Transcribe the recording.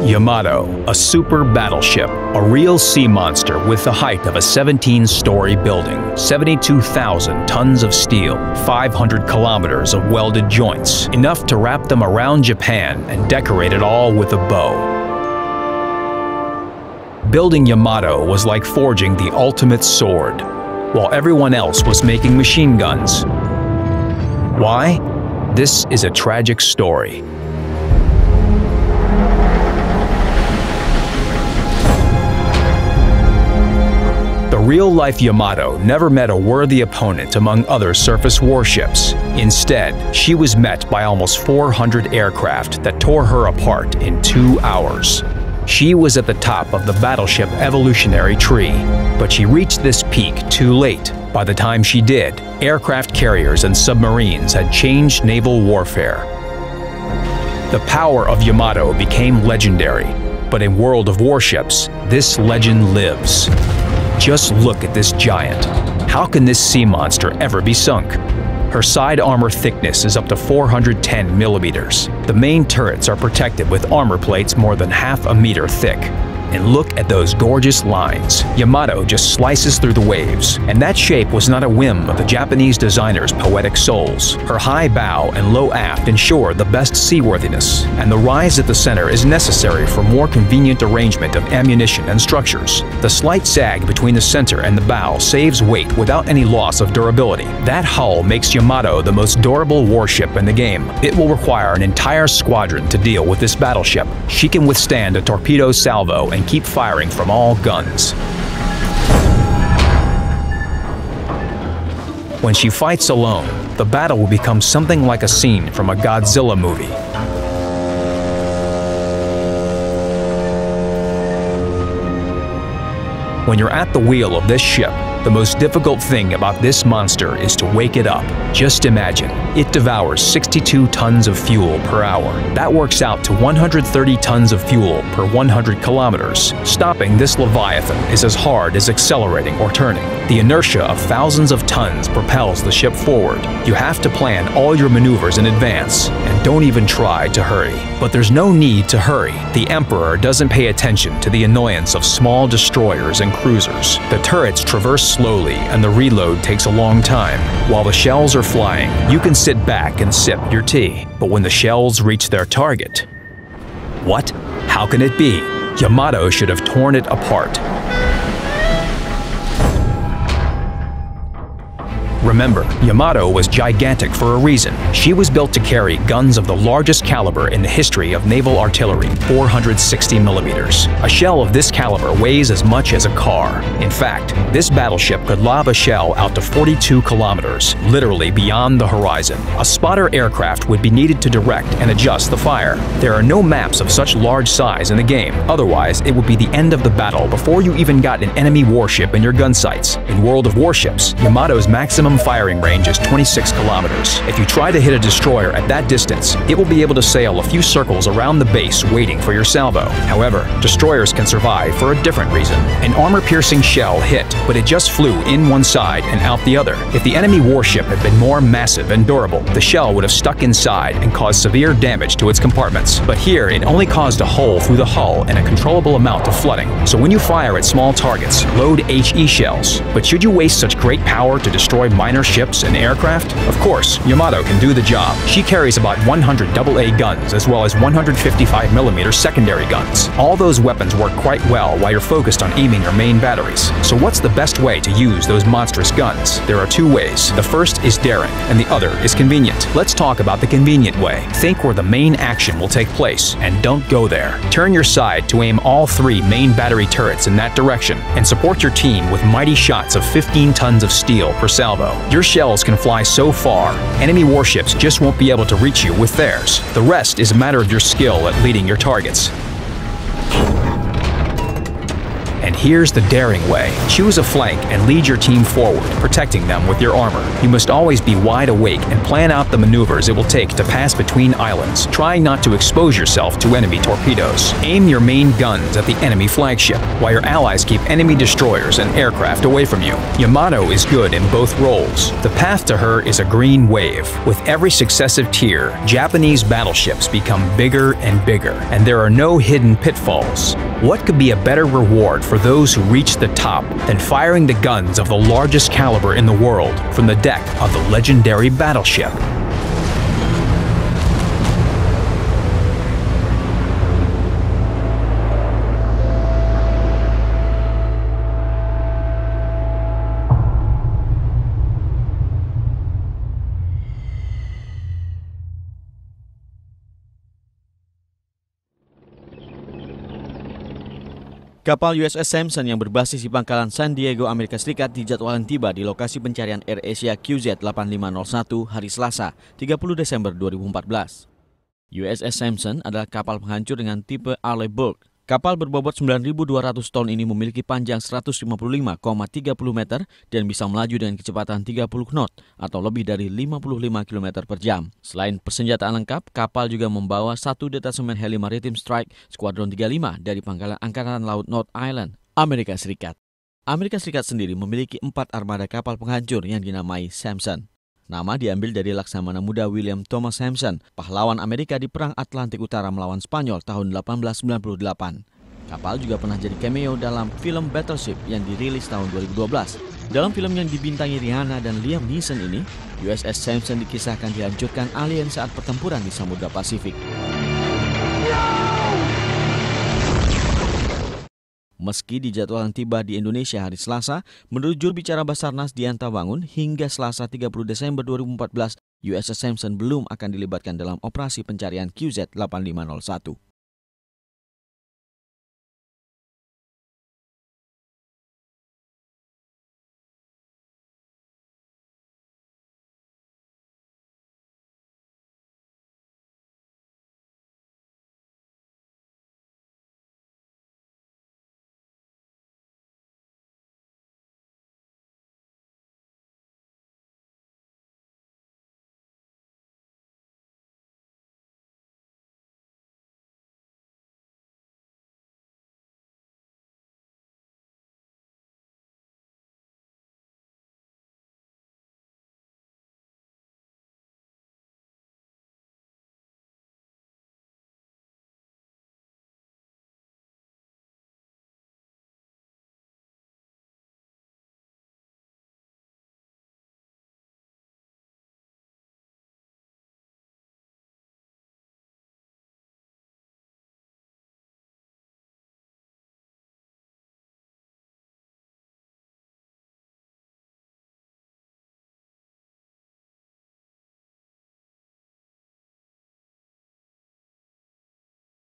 Yamato, a super battleship, a real sea monster with the height of a 17-story building, 72,000 tons of steel, 500 kilometers of welded joints, enough to wrap them around Japan and decorate it all with a bow. Building Yamato was like forging the ultimate sword, while everyone else was making machine guns. Why? This is a tragic story. The real-life Yamato never met a worthy opponent among other surface warships. Instead, she was met by almost 400 aircraft that tore her apart in 2 hours. She was at the top of the battleship evolutionary tree, but she reached this peak too late. By the time she did, aircraft carriers and submarines had changed naval warfare. The power of Yamato became legendary, but in World of Warships, this legend lives. Just look at this giant. How can this sea monster ever be sunk? Her side armor thickness is up to 410 millimeters. The main turrets are protected with armor plates more than half a meter thick. And look at those gorgeous lines. Yamato just slices through the waves, and that shape was not a whim of the Japanese designer's poetic souls. Her high bow and low aft ensure the best seaworthiness, and the rise at the center is necessary for more convenient arrangement of ammunition and structures. The slight sag between the center and the bow saves weight without any loss of durability. That hull makes Yamato the most durable warship in the game. It will require an entire squadron to deal with this battleship. She can withstand a torpedo salvo and keep firing from all guns. When she fights alone, the battle will become something like a scene from a Godzilla movie. When you're at the wheel of this ship, the most difficult thing about this monster is to wake it up. Just imagine, it devours 62 tons of fuel per hour. That works out to 130 tons of fuel per 100 kilometers. Stopping this leviathan is as hard as accelerating or turning. The inertia of thousands of tons propels the ship forward. You have to plan all your maneuvers in advance, and don't even try to hurry. But there's no need to hurry. The Emperor doesn't pay attention to the annoyance of small destroyers and cruisers. The turrets traverse slowly, and the reload takes a long time. While the shells are flying, you can sit back and sip your tea. But when the shells reach their target, what? How can it be? Yamato should have torn it apart. Remember, Yamato was gigantic for a reason. She was built to carry guns of the largest caliber in the history of naval artillery, 460 millimeters. A shell of this caliber weighs as much as a car. In fact, this battleship could lob a shell out to 42 kilometers, literally beyond the horizon. A spotter aircraft would be needed to direct and adjust the fire. There are no maps of such large size in the game, otherwise it would be the end of the battle before you even got an enemy warship in your gun sights. In World of Warships, Yamato's maximum firing range is 26 kilometers. If you try to hit a destroyer at that distance, it will be able to sail a few circles around the base waiting for your salvo. However, destroyers can survive for a different reason. An armor-piercing shell hit, but it just flew in one side and out the other. If the enemy warship had been more massive and durable, the shell would have stuck inside and caused severe damage to its compartments. But here, it only caused a hole through the hull and a controllable amount of flooding. So when you fire at small targets, load HE shells. But should you waste such great power to destroy minor ships and aircraft? Of course, Yamato can do the job. She carries about 100 AA guns as well as 155mm secondary guns. All those weapons work quite well while you're focused on aiming your main batteries. So what's the best way to use those monstrous guns? There are two ways. The first is daring, and the other is convenient. Let's talk about the convenient way. Think where the main action will take place, and don't go there. Turn your side to aim all 3 main battery turrets in that direction, and support your team with mighty shots of 15 tons of steel per salvo. Your shells can fly so far, enemy warships just won't be able to reach you with theirs. The rest is a matter of your skill at leading your targets. And here's the daring way. Choose a flank and lead your team forward, protecting them with your armor. You must always be wide awake and plan out the maneuvers it will take to pass between islands, trying not to expose yourself to enemy torpedoes. Aim your main guns at the enemy flagship, while your allies keep enemy destroyers and aircraft away from you. Yamato is good in both roles. The path to her is a green wave. With every successive tier, Japanese battleships become bigger and bigger, and there are no hidden pitfalls. What could be a better reward for those who reach the top than firing the guns of the largest caliber in the world from the deck of the legendary battleship? Kapal USS Sampson yang berbasis di pangkalan San Diego, Amerika Serikat dijadwalkan tiba di lokasi pencarian AirAsia QZ-8501 hari Selasa, 30 Desember 2014. USS Sampson adalah kapal penghancur dengan tipe Arleigh-Burke. Kapal berbobot 9.200 ton ini memiliki panjang 155,30 meter dan bisa melaju dengan kecepatan 30 knot atau lebih dari 55 km per jam. Selain persenjataan lengkap, kapal juga membawa satu detasemen heli Maritime Strike Squadron 35 dari Pangkalan Angkatan Laut North Island, Amerika Serikat. Amerika Serikat sendiri memiliki 4 armada kapal penghancur yang dinamai Sampson. Nama diambil dari Laksamana Muda William Thomas Sampson, pahlawan Amerika di Perang Atlantik Utara melawan Spanyol tahun 1898. Kapal juga pernah jadi cameo dalam film Battleship yang dirilis tahun 2012. Dalam film yang dibintangi Rihanna dan Liam Neeson ini, USS Sampson dikisahkan dihancurkan alien saat pertempuran di Samudra Pasifik. Meski dijadwalkan tiba di Indonesia hari Selasa, menurut juru bicara Basarnas Dianta Bangun, hingga Selasa 30 Desember 2014, USS Sampson belum akan dilibatkan dalam operasi pencarian QZ-8501.